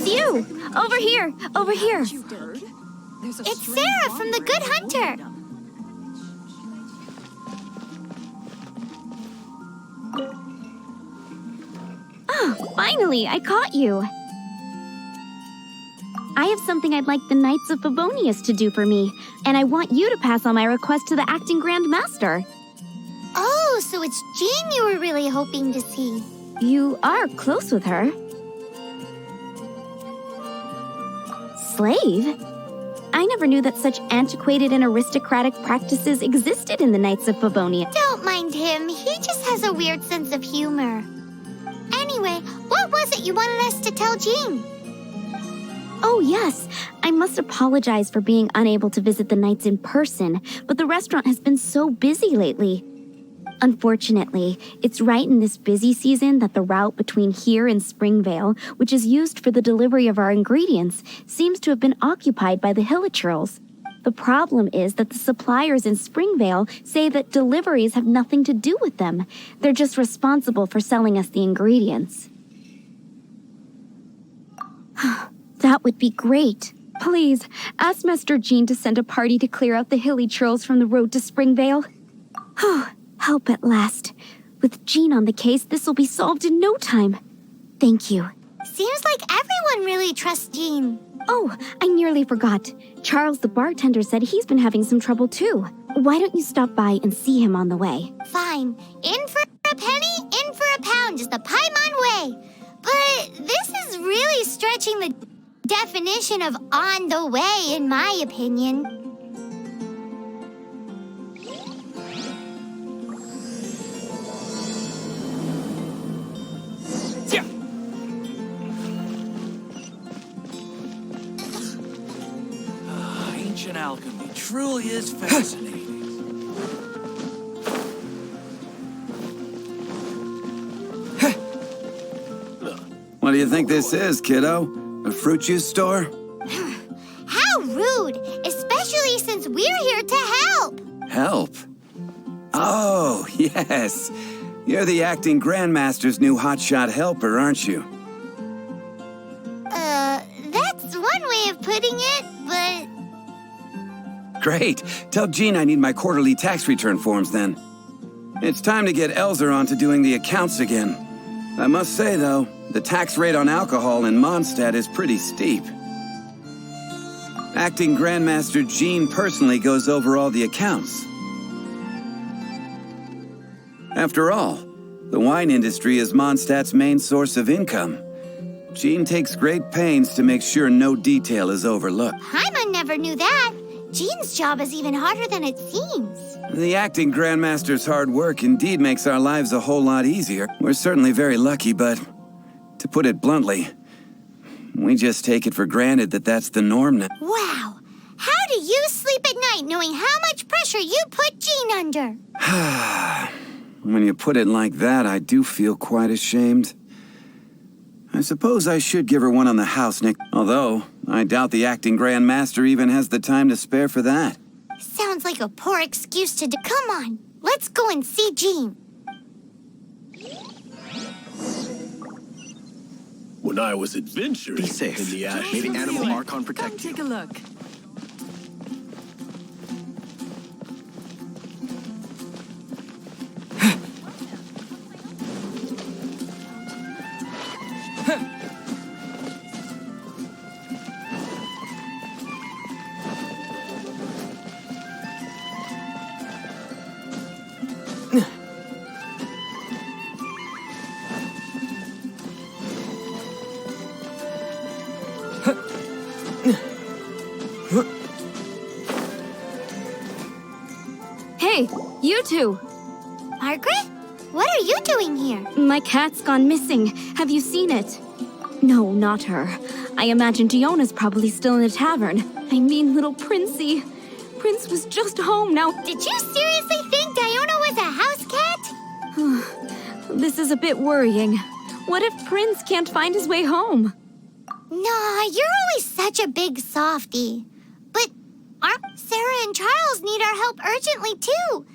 you! Over here! Over here! It's Sarah from the Good Hunter. Oh, finally, I caught you. I have something I'd like the Knights of Favonius to do for me, and I want you to pass on my request to the Acting Grand Master. Oh, so it's Jean you were really hoping to see. You are close with her. Slave? I never knew that such antiquated and aristocratic practices existed in the Knights of Favonius. Don't mind him. He just has a weird sense of humor. Anyway, what was it you wanted us to tell Jean? Oh, yes. I must apologize for being unable to visit the Knights in person, but the restaurant has been so busy lately. Unfortunately, it's right in this busy season that the route between here and Springvale, which is used for the delivery of our ingredients, seems to have been occupied by the Hilichurls. The problem is that the suppliers in Springvale say that deliveries have nothing to do with them. They're just responsible for selling us the ingredients. That would be great. Please, ask Master Jean to send a party to clear out the Hilichurls from the road to Springvale. Help at last. With Jean on the case, this will be solved in no time. Thank you. Seems like everyone really trusts Jean. Oh, I nearly forgot. Charles the bartender said he's been having some trouble too. Why don't you stop by and see him on the way? Fine. In for a penny, in for a pound is the Paimon way. But this is really stretching the definition of on the way, in my opinion. Ancient alchemy truly is fascinating. What do you think this is, kiddo? A fruit juice store? How rude, especially since we're here to help. Help? Oh, yes. You're the acting grandmaster's new hotshot helper, aren't you? That's one way of putting it, but... Great. Tell Jean I need my quarterly tax return forms then. It's time to get Elzer on to doing the accounts again. I must say, though, the tax rate on alcohol in Mondstadt is pretty steep. Acting Grandmaster Jean personally goes over all the accounts. After all, the wine industry is Mondstadt's main source of income. Jean takes great pains to make sure no detail is overlooked. Paimon never knew that. Jean's job is even harder than it seems. The acting Grandmaster's hard work indeed makes our lives a whole lot easier. We're certainly very lucky, but to put it bluntly, we just take it for granted that that's the norm now. Wow. How do you sleep at night knowing how much pressure you put Jean under? When you put it like that, I do feel quite ashamed. I suppose I should give her one on the house, Nick. Although, I doubt the acting Grandmaster even has the time to spare for that. Sounds like a poor excuse to do. Come on, let's go and see Jean. When I was adventuring Be safe. in the ash, May the animal Archon protect you. Take a look. Hey, you two! Margaret? What are you doing here? My cat's gone missing. Have you seen it? No, not her. I imagine Diona's probably still in the tavern. I mean, little Princey. Prince was just home now. Did you seriously think Diona was a house cat? This is a bit worrying. What if Prince can't find his way home? Nah, you're always such a big softie. But Sarah and Charles need our help urgently, too.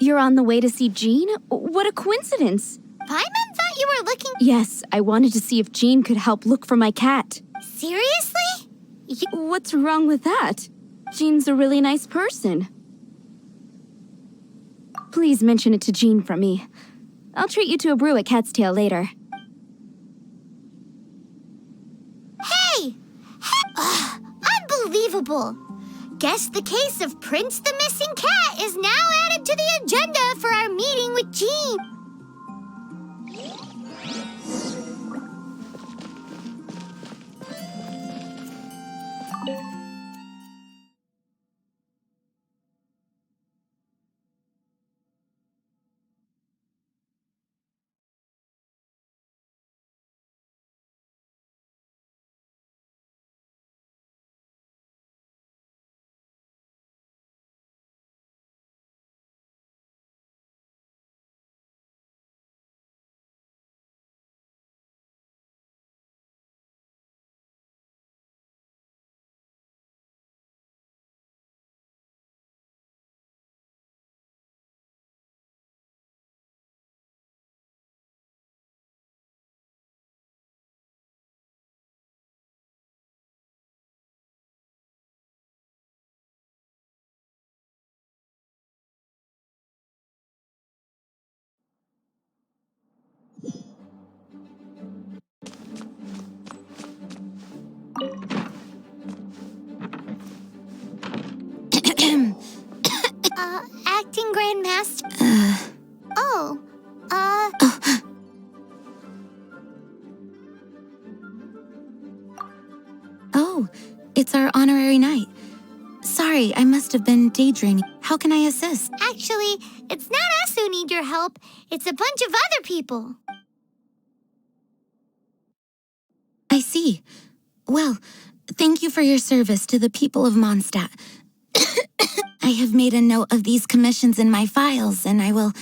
You're on the way to see Jean? What a coincidence. Paimon thought you were looking... Yes, I wanted to see if Jean could help look for my cat. Seriously? What's wrong with that? Jean's a really nice person. Please mention it to Jean from me. I'll treat you to a brew at Cat's Tail later. Hey! Ugh, unbelievable! Guess the case of Prince the Missing Cat is now added to the agenda for our meeting with Jean. Acting Grandmaster. Oh, Oh, it's our honorary knight. Sorry, I must have been daydreaming. How can I assist? actually, it's not us who need your help. It's a bunch of other people. I see. Well, thank you for your service to the people of Mondstadt. I have made a note of these commissions in my files, and I will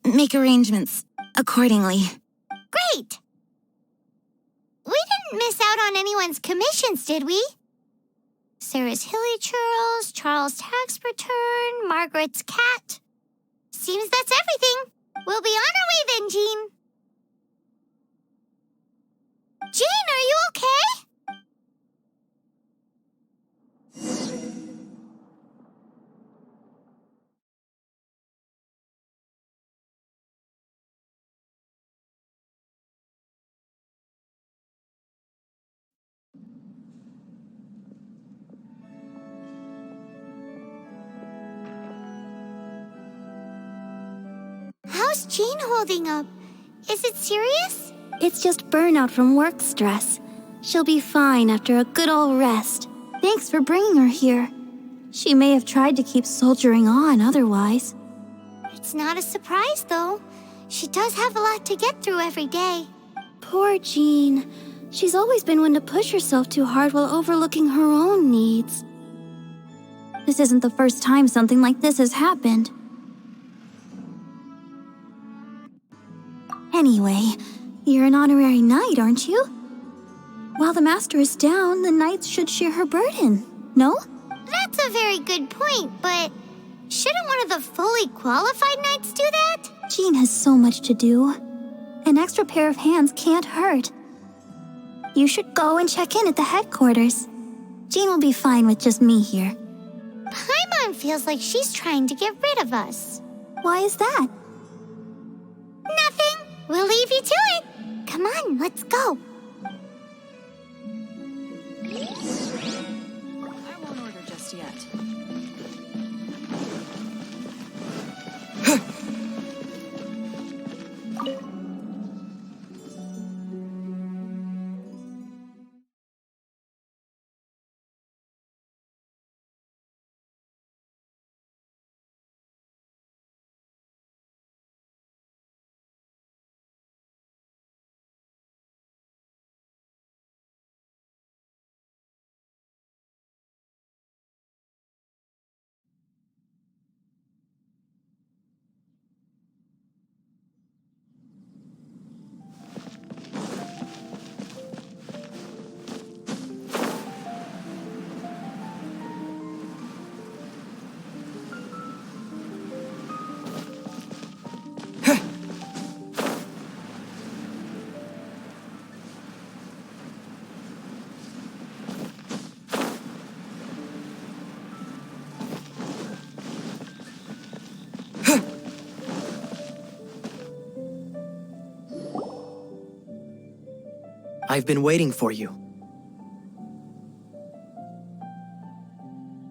make arrangements accordingly. Great! We didn't miss out on anyone's commissions, did we? Sarah's Hilly Churls, Charles' tax return, Margaret's cat. Seems that's everything. We'll be on our way then, Jean. Jean, are you okay? How's Jean holding up? Is it serious? It's just burnout from work stress. She'll be fine after a good old rest. Thanks for bringing her here. She may have tried to keep soldiering on otherwise. It's not a surprise, though. She does have a lot to get through every day. Poor Jean. She's always been one to push herself too hard while overlooking her own needs. This isn't the first time something like this has happened. Anyway, you're an honorary knight, aren't you? While the master is down, the knights should share her burden, no? That's a very good point, but shouldn't one of the fully qualified knights do that? Jean has so much to do. An extra pair of hands can't hurt. You should go and check in at the headquarters. Jean will be fine with just me here. Paimon feels like she's trying to get rid of us. Why is that? Nothing. We'll leave you to it. Come on, let's go. I won't order just yet. I've been waiting for you.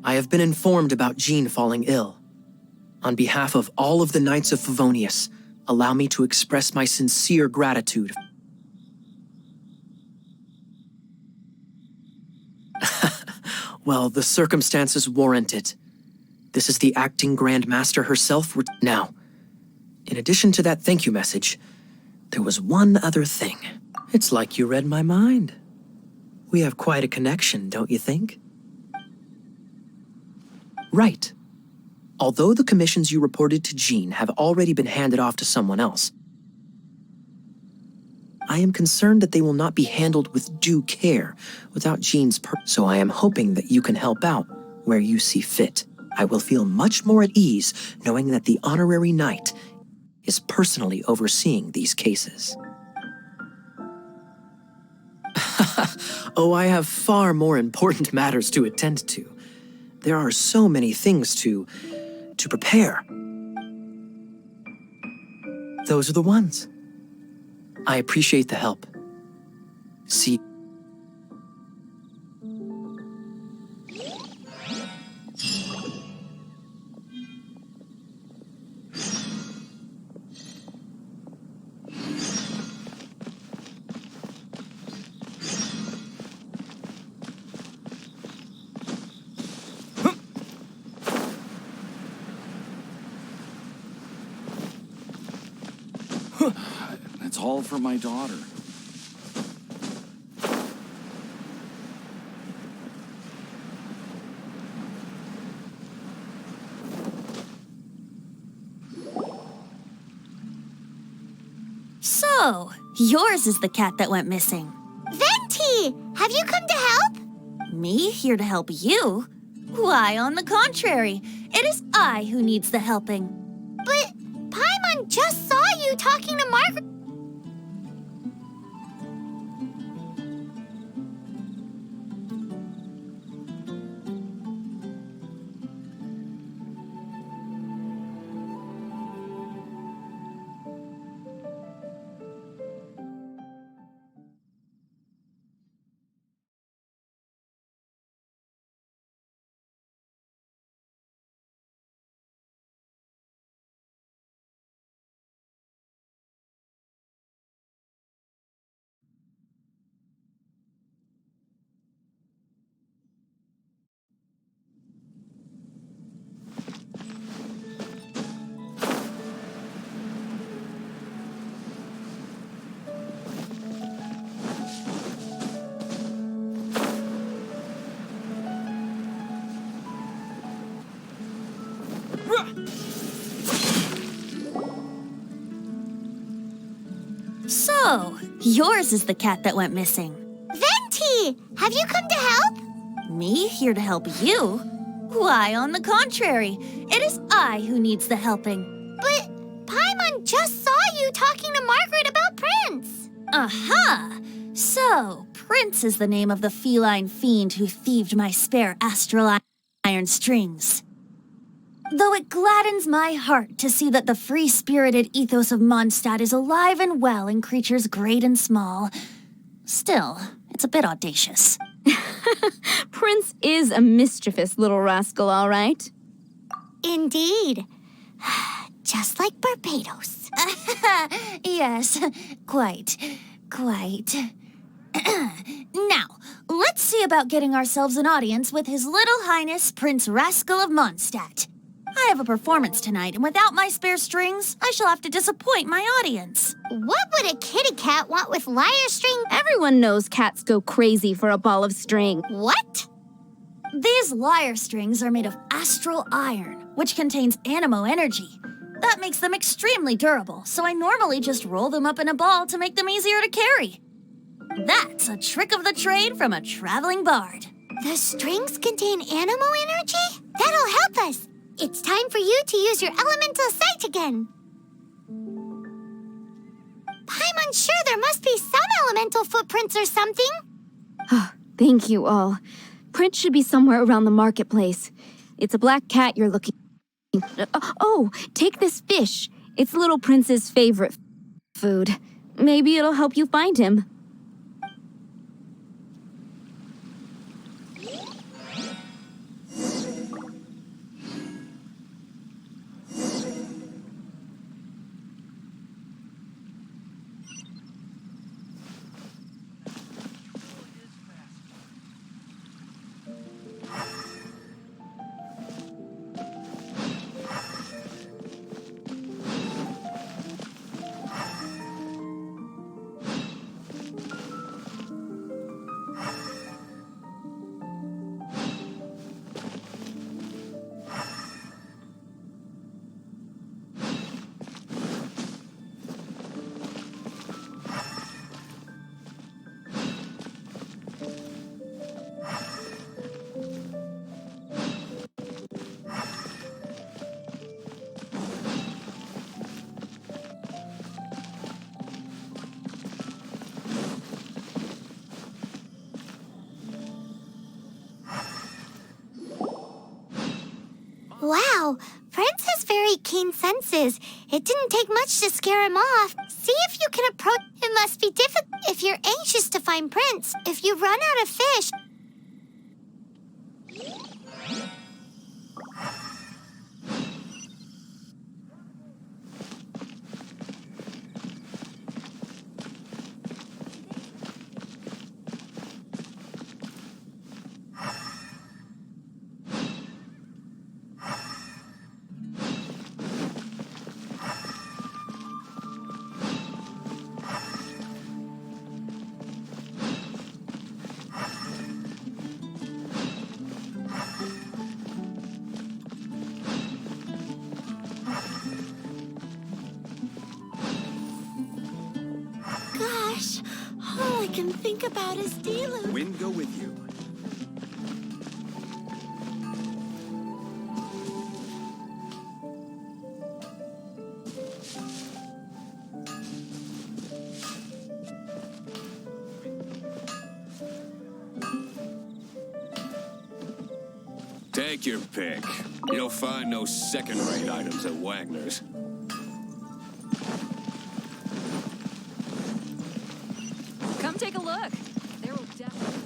I have been informed about Jean falling ill. On behalf of all of the Knights of Favonius, allow me to express my sincere gratitude. Well, the circumstances warrant it. This is the acting Grand Master herself. Now, in addition to that thank you message, there was one other thing. It's like you read my mind. We have quite a connection, don't you think? Right. Although the commissions you reported to Jean have already been handed off to someone else, I am concerned that they will not be handled with due care without Jean's so I am hoping that you can help out where you see fit. I will feel much more at ease knowing that the honorary knight is personally overseeing these cases. Oh, I have far more important matters to attend to. There are so many things to prepare. Those are the ones. I appreciate the help. See. That's all for my daughter. So, yours is the cat that went missing. Venti! Have you come to help? Me here to help you? Why, on the contrary, it is I who needs the helping. But Paimon just saw you talking to Margaret. So, yours is the cat that went missing. Venti! Have you come to help? Me here to help you? Why, on the contrary, it is I who needs the helping. But Paimon just saw you talking to Margaret about Prince. Aha! So, Prince is the name of the feline fiend who thieved my spare astral iron strings. Though it gladdens my heart to see that the free-spirited ethos of Mondstadt is alive and well in creatures great and small, still, it's a bit audacious. Prince is a mischievous little rascal, all right. Indeed. Just like Barbados. Yes, quite. Now, let's see about getting ourselves an audience with His Little Highness Prince Rascal of Mondstadt. I have a performance tonight, and without my spare strings, I shall have to disappoint my audience. What would a kitty cat want with lyre string? Everyone knows cats go crazy for a ball of string. What? These lyre strings are made of astral iron, which contains animo energy. That makes them extremely durable, so I normally just roll them up in a ball to make them easier to carry. That's a trick of the trade from a traveling bard. The strings contain animo energy? That'll help us. It's time for you to use your elemental sight again. Paimon, sure there must be some elemental footprints or something. Thank you all. Prince should be somewhere around the marketplace. It's a black cat you're looking. Oh, take this fish. It's Little Prince's favorite food. Maybe it'll help you find him. Wow, Prince has very keen senses. It didn't take much to scare him off. See if you can approach. It must be difficult if you're anxious to find Prince. If you run out of fish. Gosh, all I can think about is Dilu. Wind go with you. Take your pick. You'll find no second-rate items at Wagner's. Come take a look. There will definitely.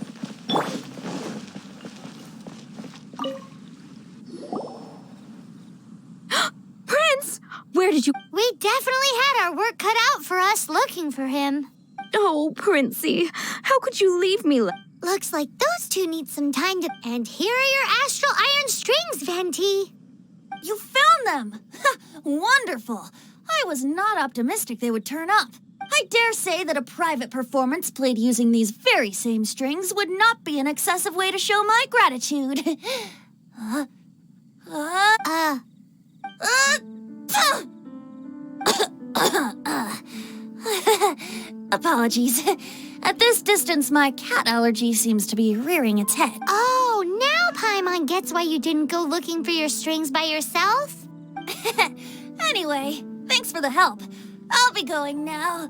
Prince! Where did you... We definitely had our work cut out for us looking for him. Oh, Princey, how could you leave me Looks like those two need some time to... And here are your astral iron strings, Venti. You found them! Wonderful! I was not optimistic they would turn up. I dare say that a private performance played using these very same strings would not be an excessive way to show my gratitude. Apologies. At this distance, my cat allergy seems to be rearing its head. Oh, now Paimon gets why you didn't go looking for your strings by yourself? Anyway, thanks for the help. I'll be going now.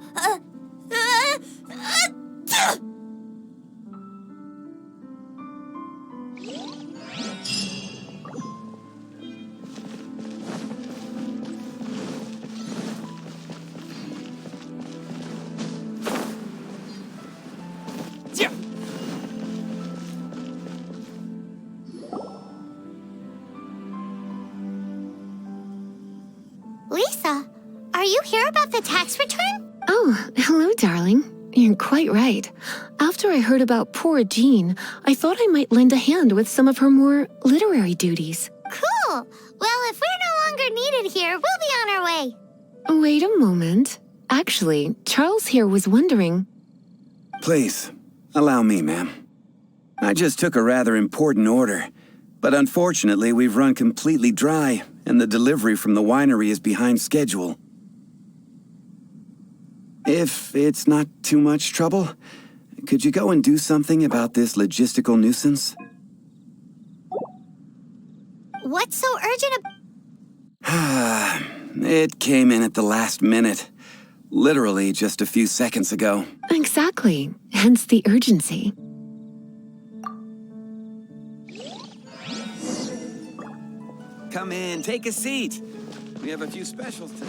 Lisa, are you here about the tax return? Oh, hello, darling. You're quite right. After I heard about poor Jean, I thought I might lend a hand with some of her more literary duties. Cool. Well, if we're no longer needed here, we'll be on our way. Wait a moment. Actually, Charles here was wondering... Please, allow me, ma'am. I just took a rather important order, but unfortunately we've run completely dry, and the delivery from the winery is behind schedule. If it's not too much trouble, could you go and do something about this logistical nuisance? What's so urgent It came in at the last minute. Literally just a few seconds ago. Exactly. Hence the urgency. Come in, take a seat. We have a few specials today.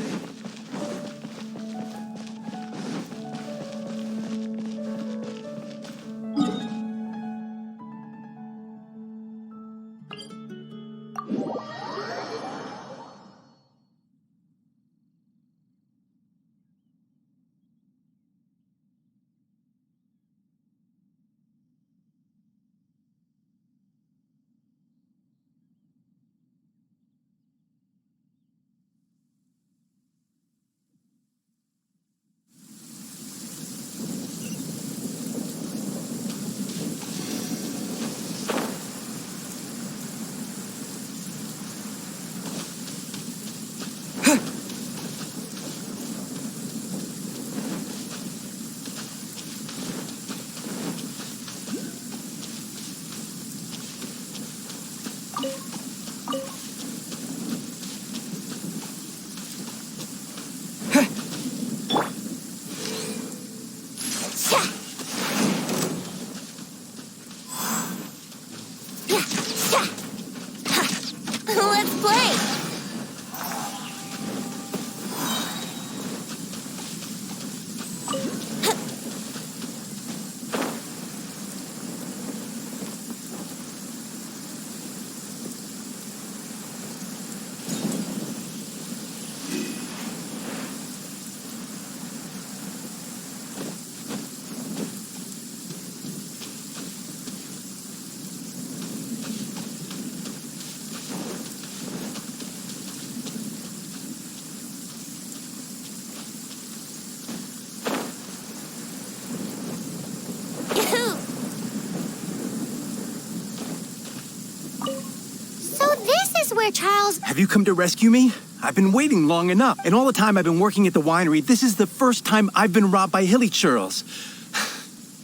where Charles... Have you come to rescue me? I've been waiting long enough, and all the time I've been working at the winery, this is the first time I've been robbed by hilly churls.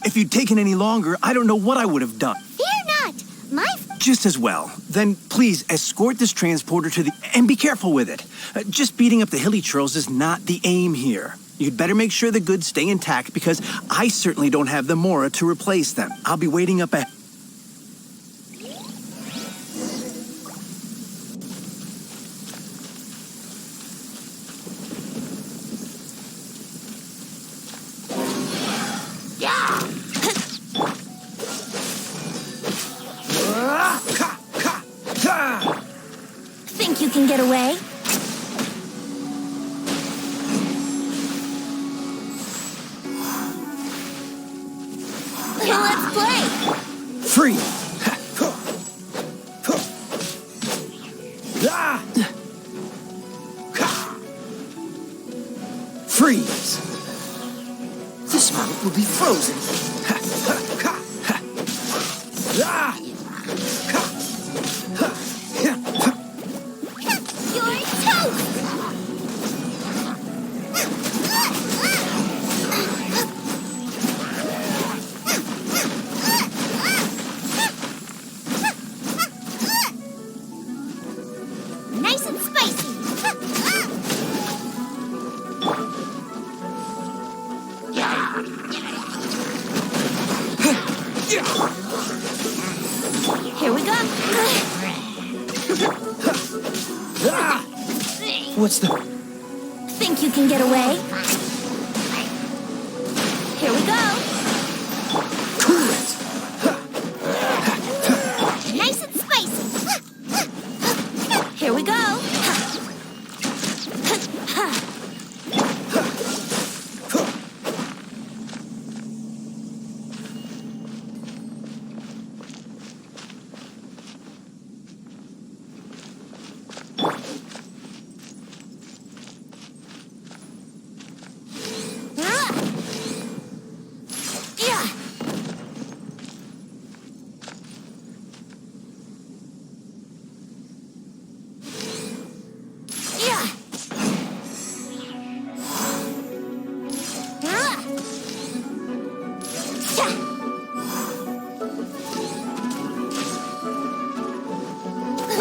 If you'd taken any longer, I don't know what I would have done. Fear not! Just as well. Then please escort this transporter to the... And be careful with it. Just beating up the hilly churls is not the aim here. You'd better make sure the goods stay intact because I certainly don't have the Mora to replace them. I'll be waiting up ahead. Think you can get away? Let's play! Free! Freeze! This moment will be frozen. You're toast! Nice and spicy! Here we go. What's the... Think you can get away? Here we go. Cool it! Nice and spicy! Here we go.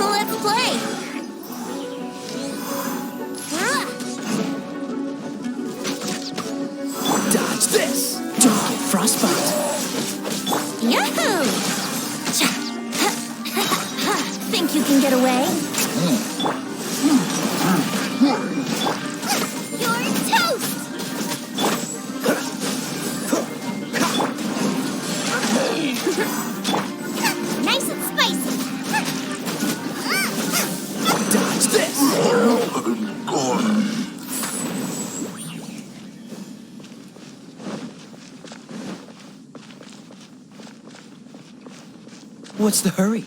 Let's play! Dodge this! Die, Frostbite! Yahoo! Think you can get away? You're toast! Nice and spicy! Dodge this! What's the hurry?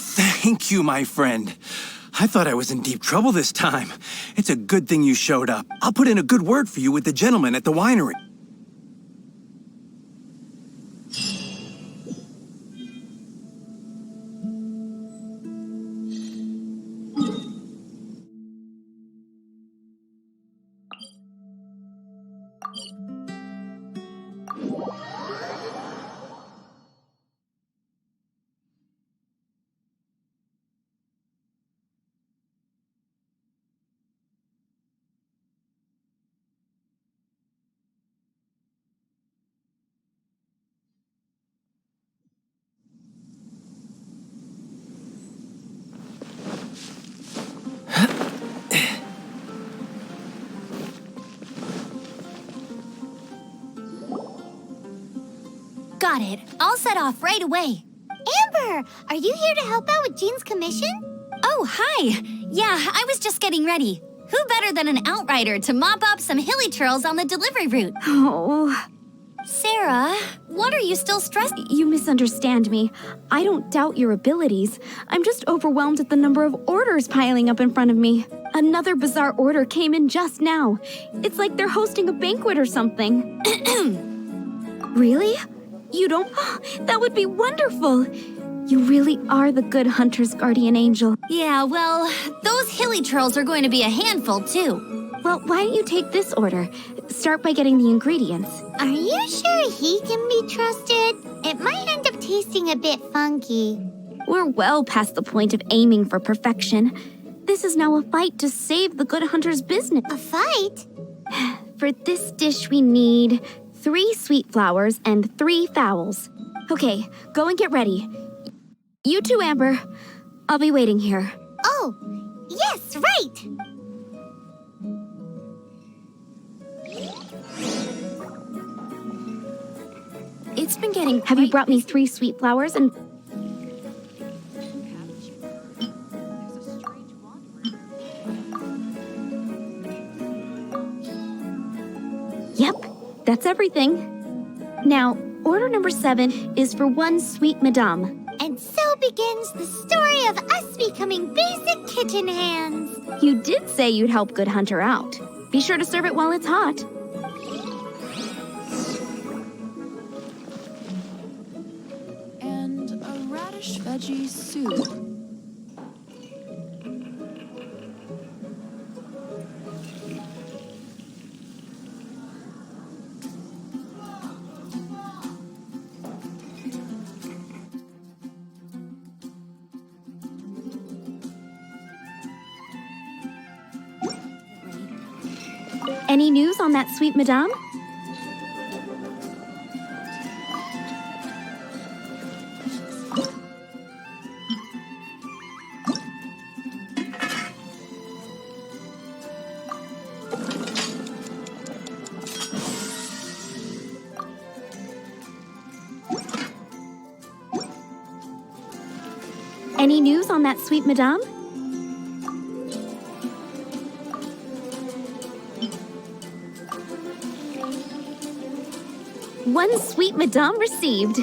Thank you, my friend. I thought I was in deep trouble this time. It's a good thing you showed up. I'll put in a good word for you with the gentleman at the winery. Got it. I'll set off right away. Amber, are you here to help out with Jean's commission? Oh, hi. Yeah, I was just getting ready. Who better than an outrider to mop up some hilly churls on the delivery route? Oh, Sarah, what are you still stressed? you misunderstand me. I don't doubt your abilities. I'm just overwhelmed at the number of orders piling up in front of me. Another bizarre order came in just now. It's like they're hosting a banquet or something. Really? You don't? That would be wonderful. You really are the good hunter's guardian angel. Yeah, well, those hilly churls are going to be a handful, too. Well, why don't you take this order? Start by getting the ingredients. Are you sure he can be trusted? It might end up tasting a bit funky. We're well past the point of aiming for perfection. This is now a fight to save the good hunter's business. A fight? For this dish, we need 3 sweet flowers and 3 fowls. Okay, go and get ready. You too, Amber. I'll be waiting here. Oh, yes, right! It's been getting... Have you brought me 3 sweet flowers and... Yep, that's everything. Now, order number 7 is for 1 sweet madame. And so begins the story of us becoming basic kitchen hands. You did say you'd help Good Hunter out. Be sure to serve it while it's hot. And a radish veggie soup. Any news on that sweet madame? Any news on that sweet madame? One sweet madame received.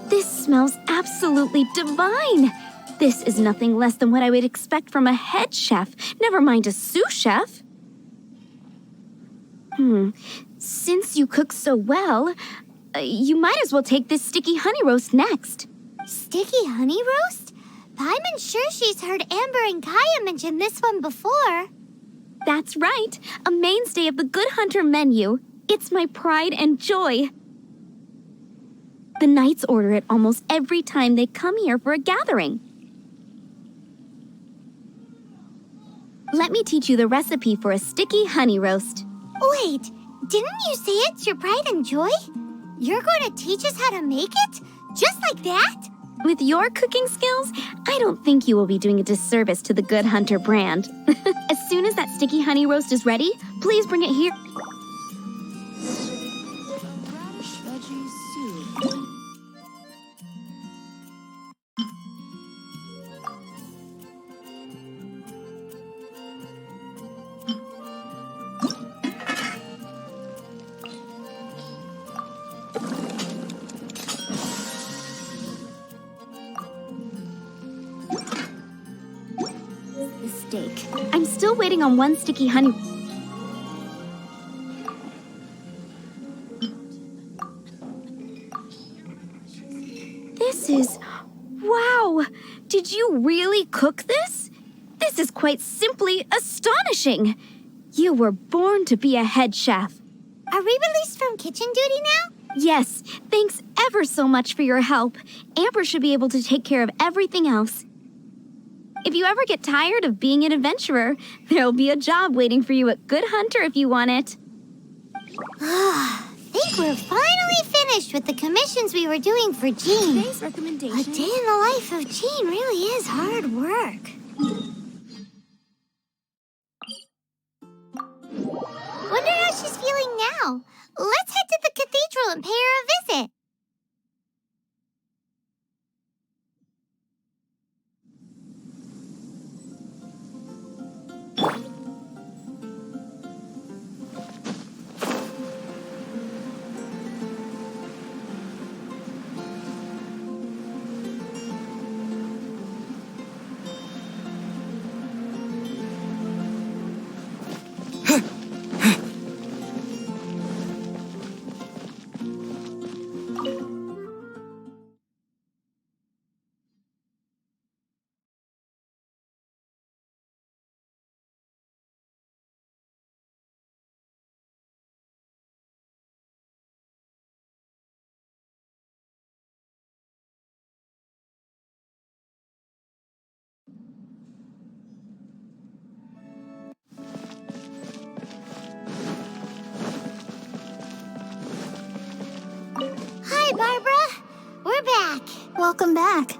This smells absolutely divine. This is nothing less than what I would expect from a head chef, never mind a sous chef. Since you cook so well, you might as well take this sticky honey roast next. Sticky honey roast? Paimon's sure she's heard Amber and Kaya mention this one before. That's right, a mainstay of the Good Hunter menu. It's my pride and joy. The knights order it almost every time they come here for a gathering. Let me teach you the recipe for a sticky honey roast. Wait, didn't you say it's your pride and joy? You're going to teach us how to make it? Just like that? With your cooking skills, I don't think you will be doing a disservice to the Good Hunter brand. As soon as that sticky honey roast is ready, please bring it here. Radish veggie soup. The steak. I'm still waiting on 1 sticky honey. This is... Wow! Did you really cook this? This is quite simply astonishing! You were born to be a head chef. Are we released from kitchen duty now? Yes, thanks ever so much for your help. Amber should be able to take care of everything else. If you ever get tired of being an adventurer, there'll be a job waiting for you at Good Hunter if you want it. Think we're finally finished with the commissions we were doing for Jean. Today's recommendation. A day in the life of Jean really is hard work. Wonder how she's feeling now. Let's head to the cathedral and pay her a visit. Hi, Barbara. We're back. Welcome back.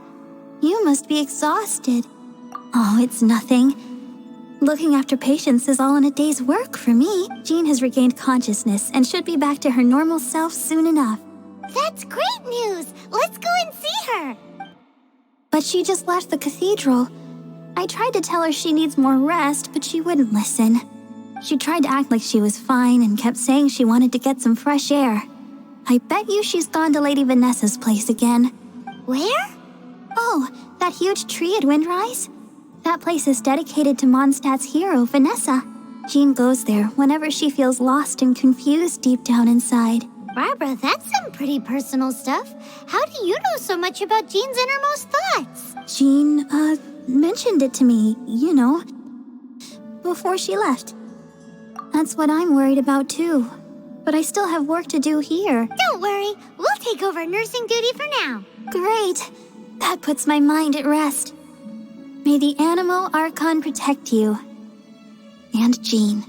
You must be exhausted. Oh, it's nothing. Looking after patients is all in a day's work for me. Jean has regained consciousness and should be back to her normal self soon enough. That's great news. Let's go and see her. But she just left the cathedral. I tried to tell her she needs more rest, but she wouldn't listen. She tried to act like she was fine and kept saying she wanted to get some fresh air. I bet you she's gone to Lady Vanessa's place again. Where? Oh, that huge tree at Windrise? That place is dedicated to Mondstadt's hero, Vanessa. Jean goes there whenever she feels lost and confused deep down inside. Barbara, that's some pretty personal stuff. How do you know so much about Jean's innermost thoughts? Jean, mentioned it to me, before she left. That's what I'm worried about, too. But I still have work to do here. Don't worry. We'll take over nursing duty for now. Great. That puts my mind at rest. May the Animo Archon protect you. And Jean.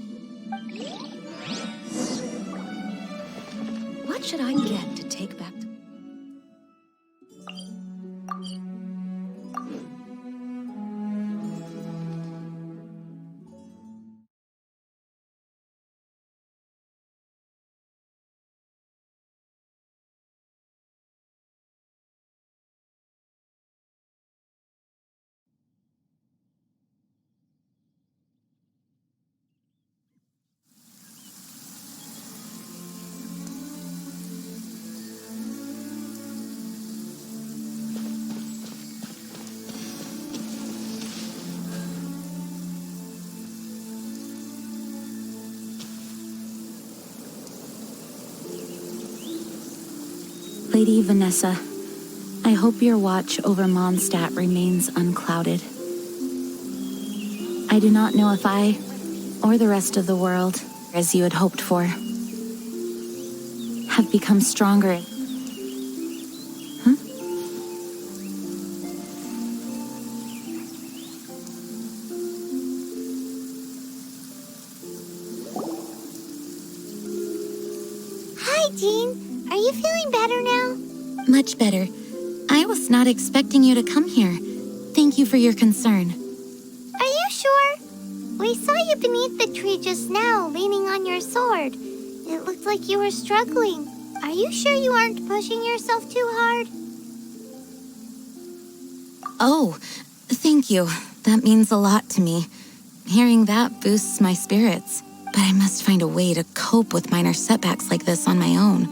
What should I get to take back to... Lady Vanessa, I hope your watch over Mondstadt remains unclouded. I do not know if I, or the rest of the world, as you had hoped for, have become stronger. Hi, Jean. Are you feeling better now? Much better. I was not expecting you to come here. Thank you for your concern. Are you sure? We saw you beneath the tree just now, leaning on your sword. It looked like you were struggling. Are you sure you aren't pushing yourself too hard? Oh, thank you. That means a lot to me. Hearing that boosts my spirits. But I must find a way to cope with minor setbacks like this on my own.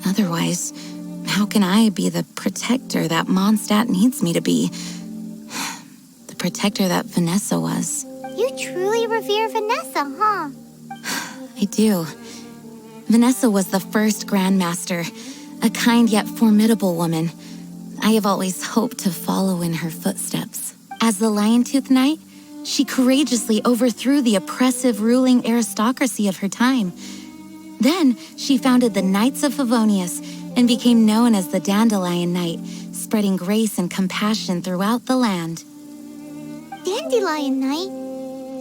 Otherwise, how can I be the protector that Mondstadt needs me to be? The protector that Vanessa was. You truly revere Vanessa, huh? I do. Vanessa was the first Grandmaster, a kind yet formidable woman. I have always hoped to follow in her footsteps. As the Lion-Tooth Knight, she courageously overthrew the oppressive ruling aristocracy of her time. Then, she founded the Knights of Favonius and became known as the Dandelion Knight, spreading grace and compassion throughout the land. Dandelion Knight?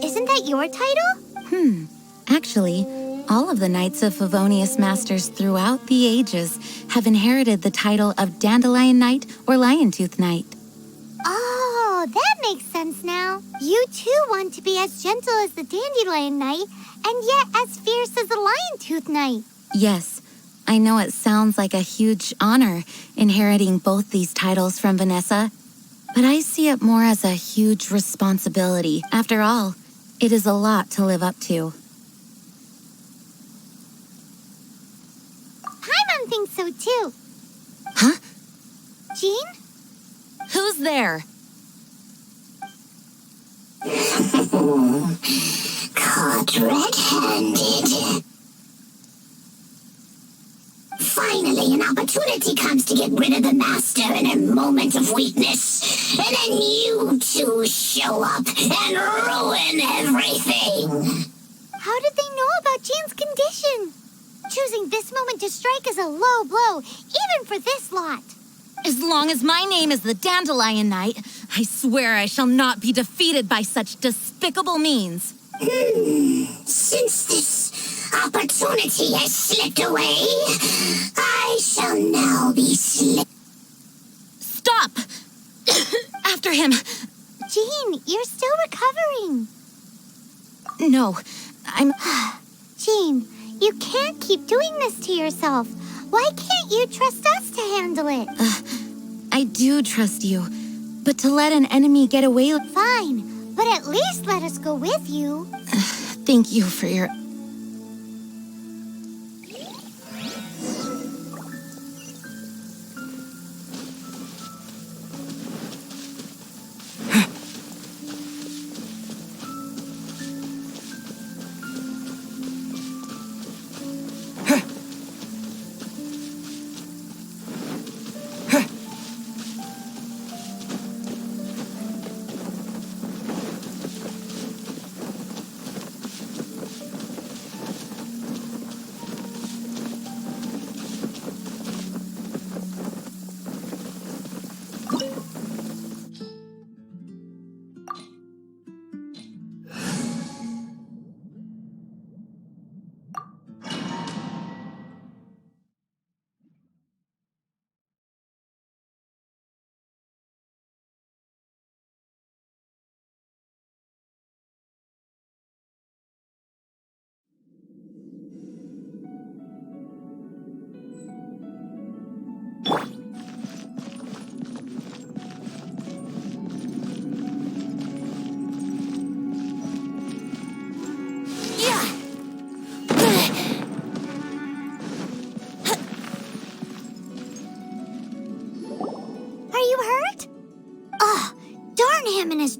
Isn't that your title? Actually, all of the Knights of Favonius Masters throughout the ages have inherited the title of Dandelion Knight or Lion-Tooth Knight. Oh, that makes sense now. You too want to be as gentle as the Dandelion Knight, and yet as fierce as the Lion-Tooth Knight. Yes, I know it sounds like a huge honor inheriting both these titles from Vanessa, but I see it more as a huge responsibility. After all, it is a lot to live up to. Paimon thinks so too. Huh? Jean? Who's there? Caught red-handed. Finally, an opportunity comes to get rid of the Master in a moment of weakness. And then you two show up and ruin everything. How did they know about Jean's condition? Choosing this moment to strike is a low blow, even for this lot. As long as my name is the Dandelion Knight, I swear I shall not be defeated by such despicable means. Since this opportunity opportunity has slipped away. I shall now be Stop! After him! Jean, you're still recovering. No, I'm... Jean, you can't keep doing this to yourself. Why can't you trust us to handle it? I do trust you, but to let an enemy get away... Fine, but at least let us go with you. Thank you for your...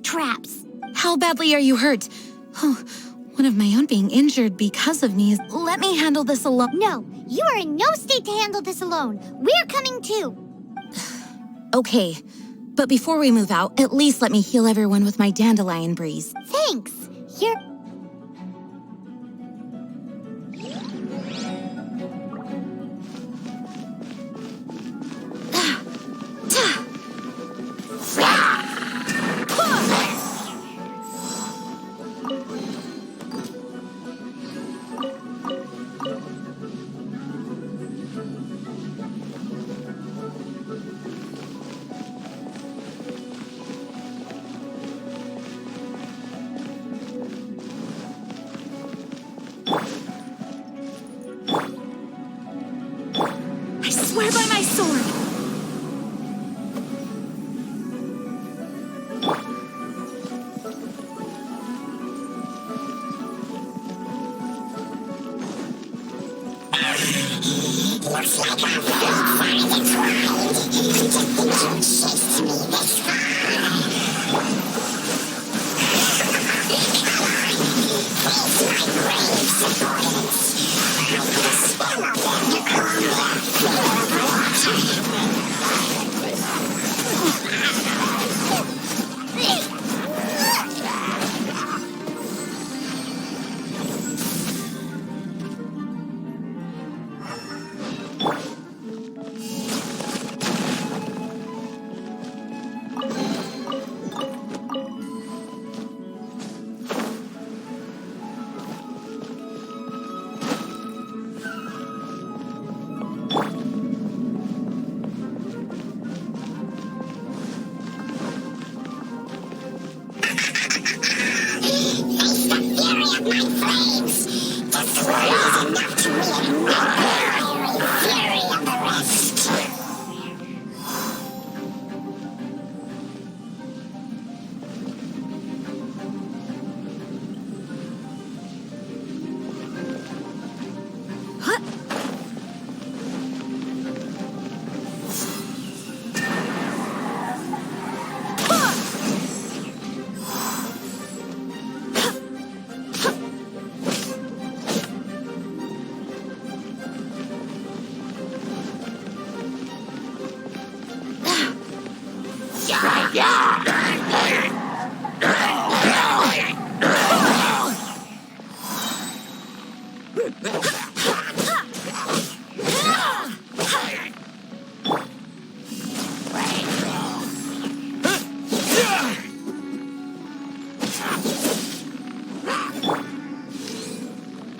Traps. How badly are you hurt? Oh, one of my own being injured because of me is... Let me handle this alone. No, you are in no state to handle this alone. We're coming too. Okay, but before we move out, at least let me heal everyone with my dandelion breeze. Thanks. You're... I swear by my sword! Looks like I will find it right. You didn't think you'd chase me this far. Face my brave supporters. I will spell up them to combat forever.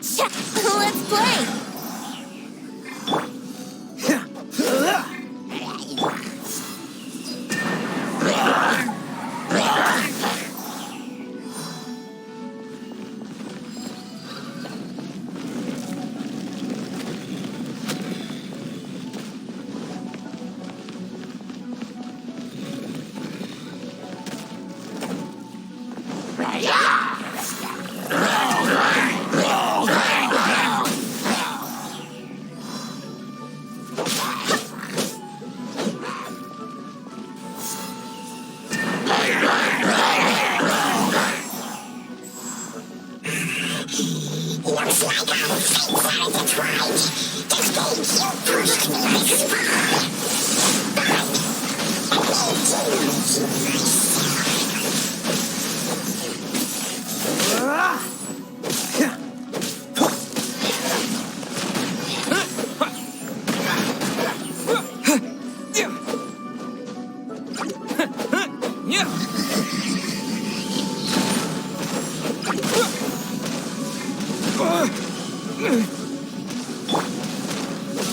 Let's play! Looks like I'm satisfied. Defeat you personally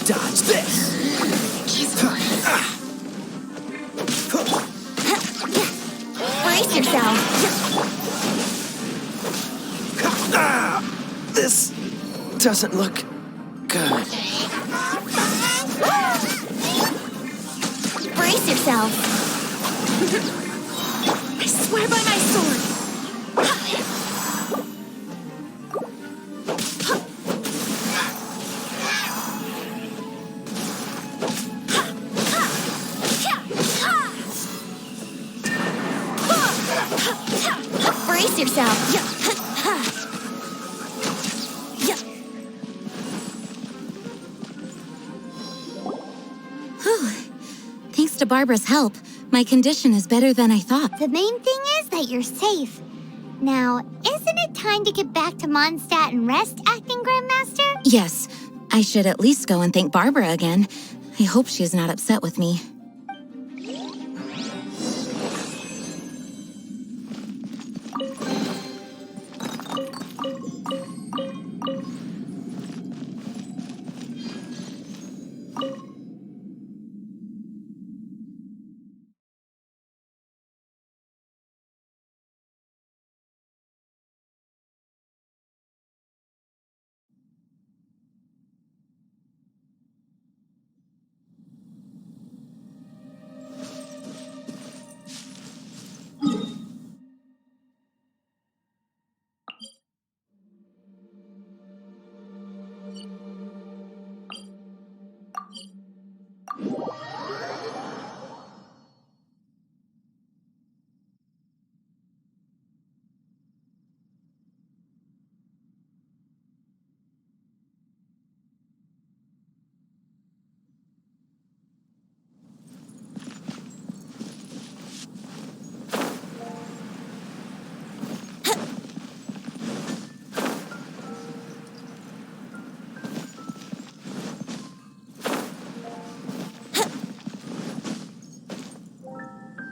Dodge this! Brace yourself! This doesn't look good. Brace yourself! I swear by my sword! Brace yourself! Whew. Thanks to Barbara's help, my condition is better than I thought. The main thing is that you're safe. Now, isn't it time to get back to Mondstadt and rest, Acting Grandmaster? Yes, I should at least go and thank Barbara again. I hope she's not upset with me.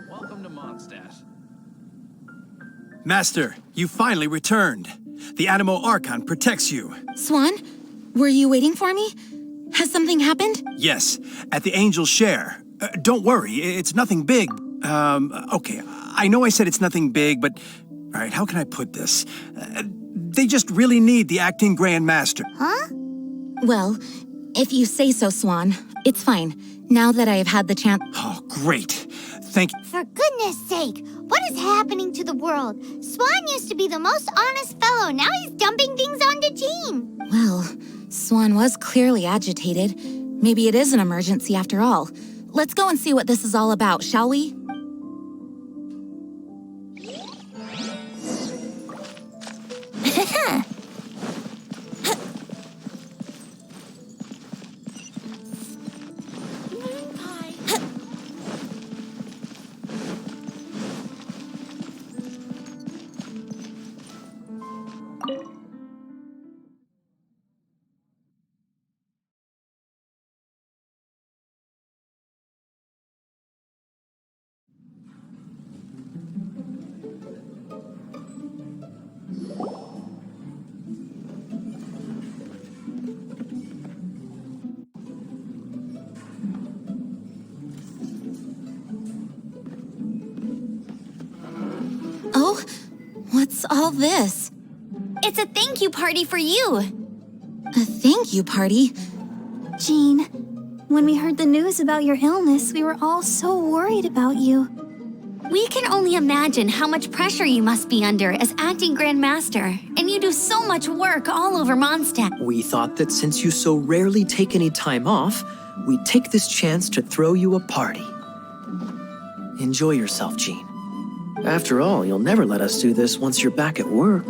Welcome to Mondstadt. Master, you finally returned. The Animo Archon protects you. Swan, were you waiting for me? Has something happened? Yes, at the Angel's Share. Don't worry, it's nothing big. Okay, I know I said it's nothing big, but... All right, how can I put this? They just really need the Acting Grand Master. Huh? Well, if you say so, Swan, it's fine. Now that I have had the chance... Oh, great. Thank you. For goodness sake, what is happening to the world? Swan used to be the most honest fellow. Now he's dumping things onto Jean. Well, Swan was clearly agitated. Maybe it is an emergency after all. Let's go and see what this is all about, shall we? all this? It's a thank you party for you. A thank you party? Jean, when we heard the news about your illness, we were all so worried about you. We can only imagine how much pressure you must be under as acting Grand Master, and you do so much work all over Mondstadt. We thought that since you so rarely take any time off, we'd take this chance to throw you a party. Enjoy yourself, Jean. After all, you'll never let us do this once you're back at work.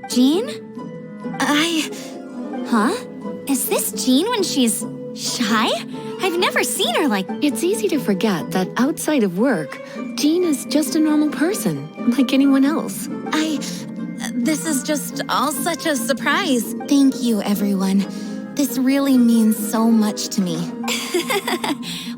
Jean? Huh? Is this Jean when she's shy? I've never seen her like... It's easy to forget that outside of work, Jean is just a normal person, like anyone else. This is just all such a surprise. Thank you, everyone. This really means so much to me.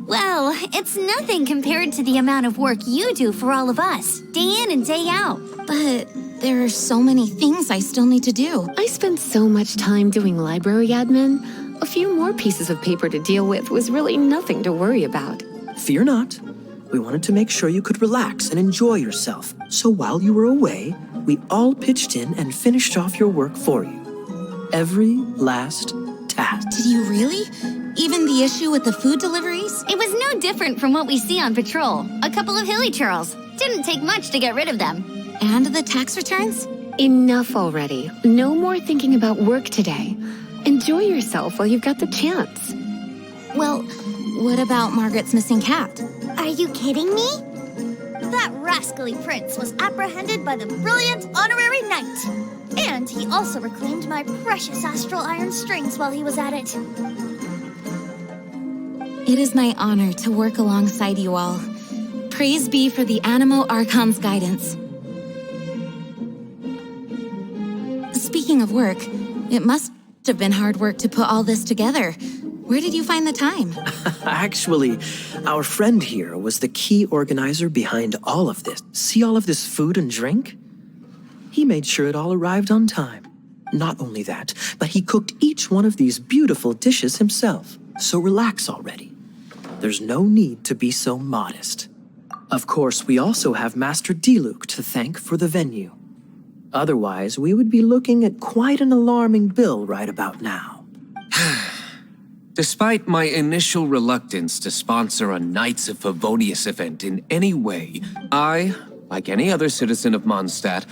Well, it's nothing compared to the amount of work you do for all of us, day in and day out. But there are so many things I still need to do. I spent so much time doing library admin. A few more pieces of paper to deal with was really nothing to worry about. Fear not. We wanted to make sure you could relax and enjoy yourself. So while you were away, we all pitched in and finished off your work for you. Every last task. Did you really? Even the issue with the food deliveries? It was no different from what we see on patrol. A couple of hilly churls. Didn't take much to get rid of them. And the tax returns? Enough already. No more thinking about work today. Enjoy yourself while you've got the chance. Well, what about Margaret's missing cat? Are you kidding me? That rascally prince was apprehended by the brilliant honorary knight. And he also reclaimed my precious astral iron strings while he was at it. It is my honor to work alongside you all. Praise be for the Animo Archon's guidance. Speaking of work, it must have been hard work to put all this together. Where did you find the time? Actually, our friend here was the key organizer behind all of this. See all of this food and drink? He made sure it all arrived on time. Not only that, but he cooked each one of these beautiful dishes himself. So relax already. There's no need to be so modest. Of course, we also have Master Diluc to thank for the venue. Otherwise, we would be looking at quite an alarming bill right about now. Despite my initial reluctance to sponsor a Knights of Favonius event in any way, I, like any other citizen of Mondstadt,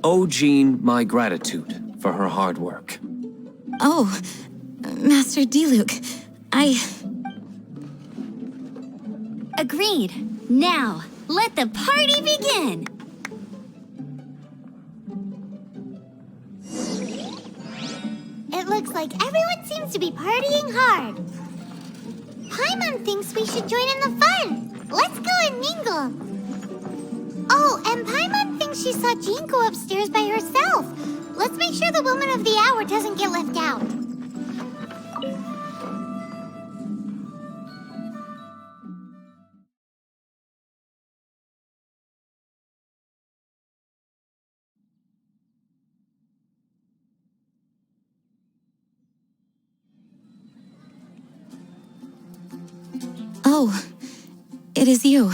owe Jean my gratitude for her hard work. Oh, Master Diluc, Agreed. Now, let the party begin! It looks like everyone seems to be partying hard. Paimon thinks we should join in the fun. Let's go and mingle. Oh, and Paimon thinks she saw Jean go upstairs by herself. Let's make sure the woman of the hour doesn't get left out. Oh, it is you.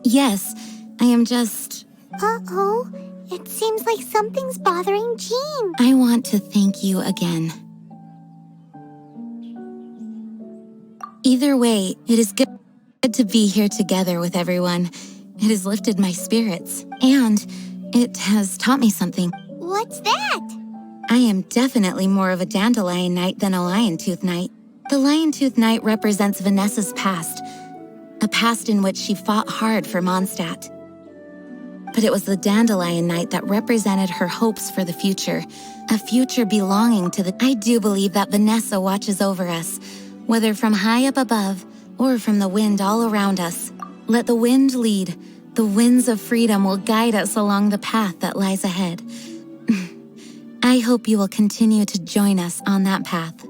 Yes, I am just... Uh-oh, it seems like something's bothering Jean. I want to thank you again. Either way, it is good to be here together with everyone. It has lifted my spirits, and it has taught me something. What's that? I am definitely more of a Dandelion Knight than a Lion-Tooth Knight. The Lion-Tooth Knight represents Vanessa's past, a past in which she fought hard for Mondstadt. But it was the Dandelion Knight that represented her hopes for the future, a future belonging to the... I do believe that Vanessa watches over us, whether from high up above or from the wind all around us. Let the wind lead. The winds of freedom will guide us along the path that lies ahead. I hope you will continue to join us on that path.